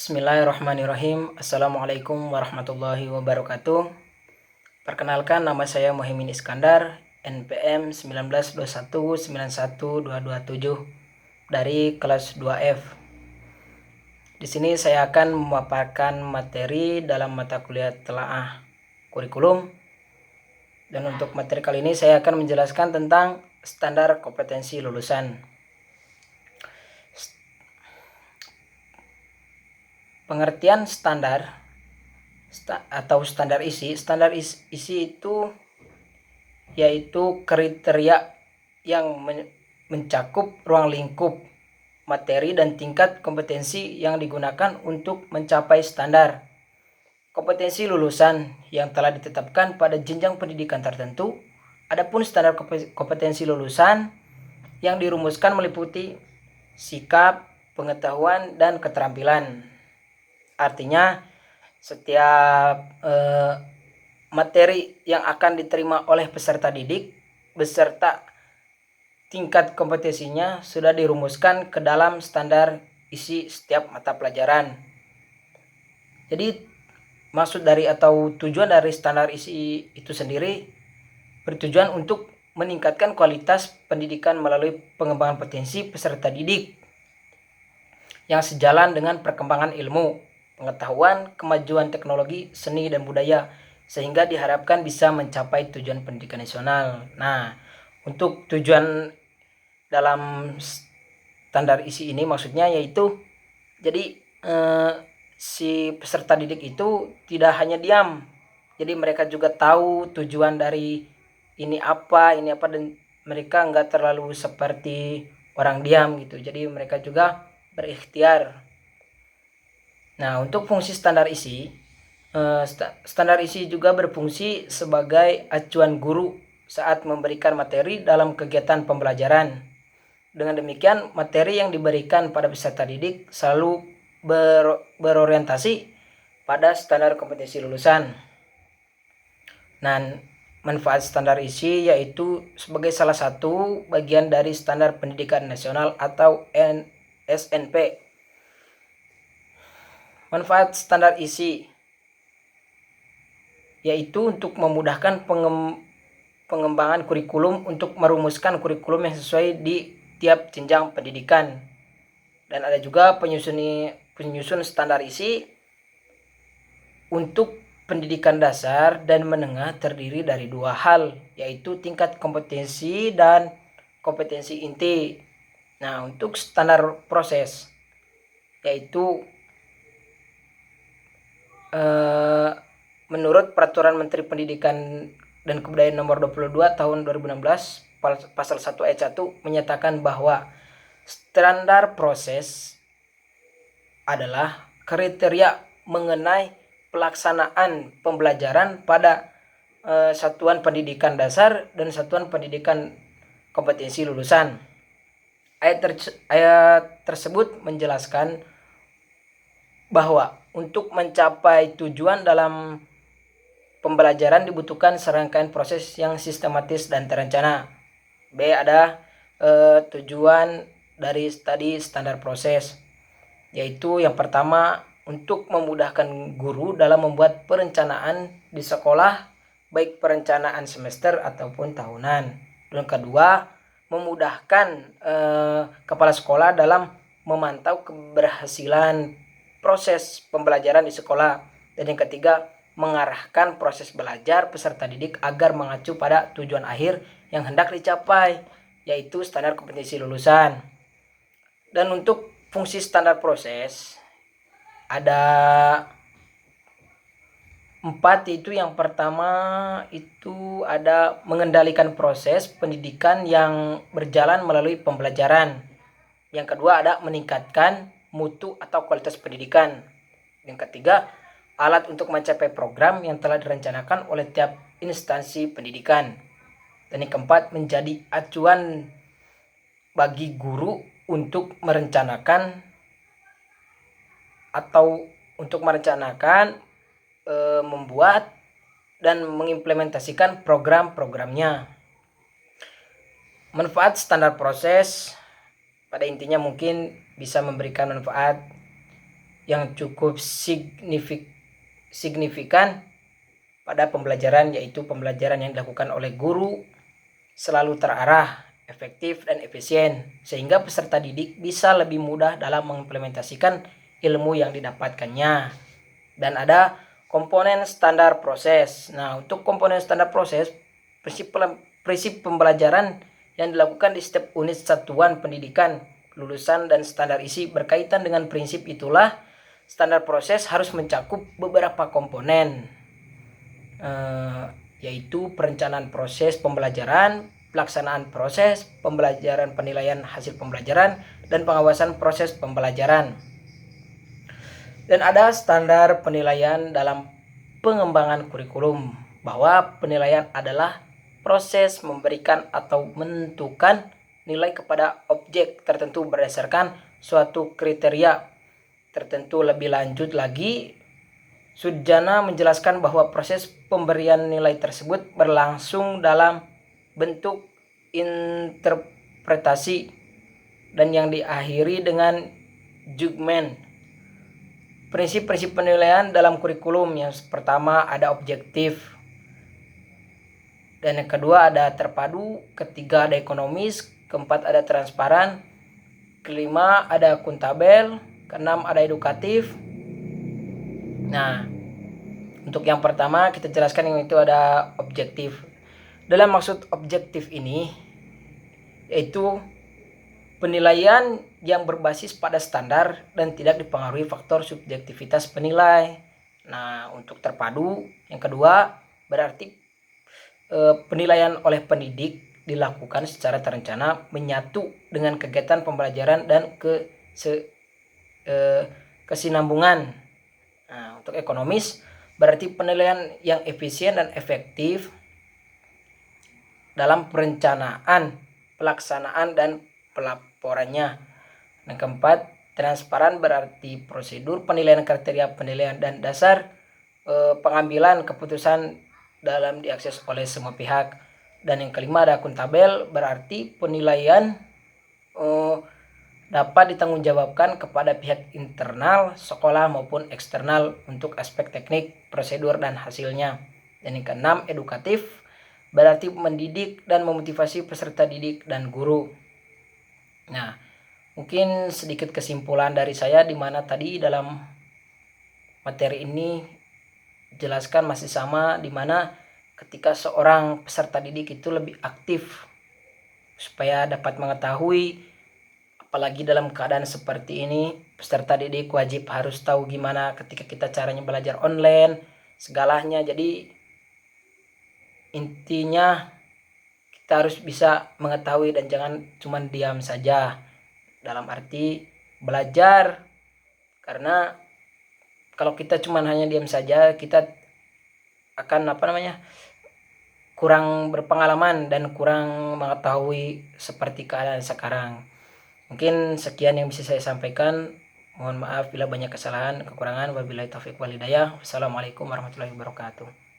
Bismillahirrahmanirrahim. Assalamualaikum warahmatullahi wabarakatuh. Perkenalkan, nama saya Muhaimin Iskandar, NPM 1921919227 dari kelas 2F. Di sini saya akan memaparkan materi dalam mata kuliah telaah kurikulum. Dan untuk materi kali ini saya akan menjelaskan tentang standar kompetensi lulusan. Pengertian standar atau standar isi. Standar isi itu yaitu kriteria yang mencakup ruang lingkup materi dan tingkat kompetensi yang digunakan untuk mencapai standar kompetensi lulusan yang telah ditetapkan pada jenjang pendidikan tertentu. Adapun standar kompetensi lulusan yang dirumuskan meliputi sikap, pengetahuan, dan keterampilan. Artinya setiap materi yang akan diterima oleh peserta didik beserta tingkat kompetensinya sudah dirumuskan ke dalam standar isi setiap mata pelajaran. Jadi maksud dari atau tujuan dari standar isi itu sendiri bertujuan untuk meningkatkan kualitas pendidikan melalui pengembangan potensi peserta didik yang sejalan dengan perkembangan ilmu, pengetahuan, kemajuan teknologi, seni, dan budaya, sehingga diharapkan bisa mencapai tujuan pendidikan nasional. Nah, untuk tujuan dalam standar isi ini maksudnya yaitu jadi si peserta didik itu tidak hanya diam, jadi mereka juga tahu tujuan dari ini apa, dan mereka nggak terlalu seperti orang diam gitu, jadi mereka juga berikhtiar. Nah, untuk fungsi standar isi, standar isi juga berfungsi sebagai acuan guru saat memberikan materi dalam kegiatan pembelajaran. Dengan demikian, materi yang diberikan pada peserta didik selalu berorientasi pada standar kompetensi lulusan. Nah, manfaat standar isi yaitu sebagai salah satu bagian dari standar pendidikan nasional atau SNP. Manfaat standar isi yaitu untuk memudahkan pengembangan kurikulum untuk merumuskan kurikulum yang sesuai di tiap jenjang pendidikan. Dan ada juga penyusun standar isi untuk pendidikan dasar dan menengah terdiri dari dua hal, yaitu tingkat kompetensi dan kompetensi inti. Nah, untuk standar proses yaitu menurut Peraturan Menteri Pendidikan dan Kebudayaan Nomor 22 Tahun 2016 Pasal 1 Ayat 1 menyatakan bahwa standar proses adalah kriteria mengenai pelaksanaan pembelajaran pada satuan pendidikan dasar dan satuan pendidikan kompetensi lulusan. Ayat tersebut menjelaskan bahwa untuk mencapai tujuan dalam pembelajaran dibutuhkan serangkaian proses yang sistematis dan terencana. B. Ada tujuan dari tadi standar proses, yaitu yang pertama untuk memudahkan guru dalam membuat perencanaan di sekolah, baik perencanaan semester ataupun tahunan. Dan kedua, memudahkan kepala sekolah dalam memantau keberhasilan proses pembelajaran di sekolah. Dan yang ketiga, mengarahkan proses belajar peserta didik agar mengacu pada tujuan akhir yang hendak dicapai, yaitu standar kompetensi lulusan. Dan untuk fungsi standar proses ada 4, yaitu yang pertama itu ada mengendalikan proses pendidikan yang berjalan melalui pembelajaran. Yang kedua ada meningkatkan mutu atau kualitas pendidikan. Yang ketiga, alat untuk mencapai program yang telah direncanakan oleh tiap instansi pendidikan. Dan yang keempat, menjadi acuan bagi guru untuk merencanakan membuat dan mengimplementasikan program-programnya. Manfaat standar proses pada intinya mungkin bisa memberikan manfaat yang cukup signifikan pada pembelajaran, yaitu pembelajaran yang dilakukan oleh guru selalu terarah, efektif, dan efisien, sehingga peserta didik bisa lebih mudah dalam mengimplementasikan ilmu yang didapatkannya. Dan ada komponen standar proses. Nah, untuk komponen standar proses, prinsip pembelajaran yang dilakukan di setiap unit satuan pendidikan, lulusan, dan standar isi berkaitan dengan prinsip itulah standar proses harus mencakup beberapa komponen, yaitu perencanaan proses pembelajaran, pelaksanaan proses pembelajaran, penilaian hasil pembelajaran, dan pengawasan proses pembelajaran. Dan ada standar penilaian dalam pengembangan kurikulum, bahwa penilaian adalah proses memberikan atau menentukan nilai kepada objek tertentu berdasarkan suatu kriteria tertentu. Lebih lanjut lagi, Sudjana menjelaskan bahwa proses pemberian nilai tersebut berlangsung dalam bentuk interpretasi dan yang diakhiri dengan judgement. Prinsip-prinsip penilaian dalam kurikulum, yang pertama ada objektif, dan yang kedua ada terpadu, ketiga ada ekonomis, keempat ada transparan, kelima ada akuntabel, keenam ada edukatif. Nah, untuk yang pertama kita jelaskan yang itu ada objektif. Dalam maksud objektif ini yaitu penilaian yang berbasis pada standar dan tidak dipengaruhi faktor subjektivitas penilai. Nah, untuk terpadu yang kedua berarti penilaian oleh pendidik dilakukan secara terencana, menyatu dengan kegiatan pembelajaran dan kesinambungan. Nah, untuk ekonomis berarti penilaian yang efisien dan efektif dalam perencanaan, pelaksanaan, dan pelaporannya. Yang keempat, transparan berarti prosedur penilaian, kriteria penilaian, dan dasar pengambilan keputusan dalam diakses oleh semua pihak. Dan yang kelima ada akuntabel berarti penilaian dapat ditanggungjawabkan kepada pihak internal sekolah maupun eksternal untuk aspek teknik, prosedur, dan hasilnya. Dan yang keenam edukatif berarti mendidik dan memotivasi peserta didik dan guru. Nah, mungkin sedikit kesimpulan dari saya, di mana tadi dalam materi ini jelaskan masih sama, di mana ketika seorang peserta didik itu lebih aktif supaya dapat mengetahui, apalagi dalam keadaan seperti ini, peserta didik wajib harus tahu gimana ketika kita caranya belajar online, segalanya. Jadi intinya kita harus bisa mengetahui dan jangan cuma diam saja, dalam arti belajar. Karena kalau kita cuma hanya diam saja, kita akan kurang berpengalaman dan kurang mengetahui seperti keadaan sekarang. Mungkin sekian yang bisa saya sampaikan. Mohon maaf bila banyak kesalahan, kekurangan. Wabillahi taufiq wal hidayah. Wassalamualaikum warahmatullahi wabarakatuh.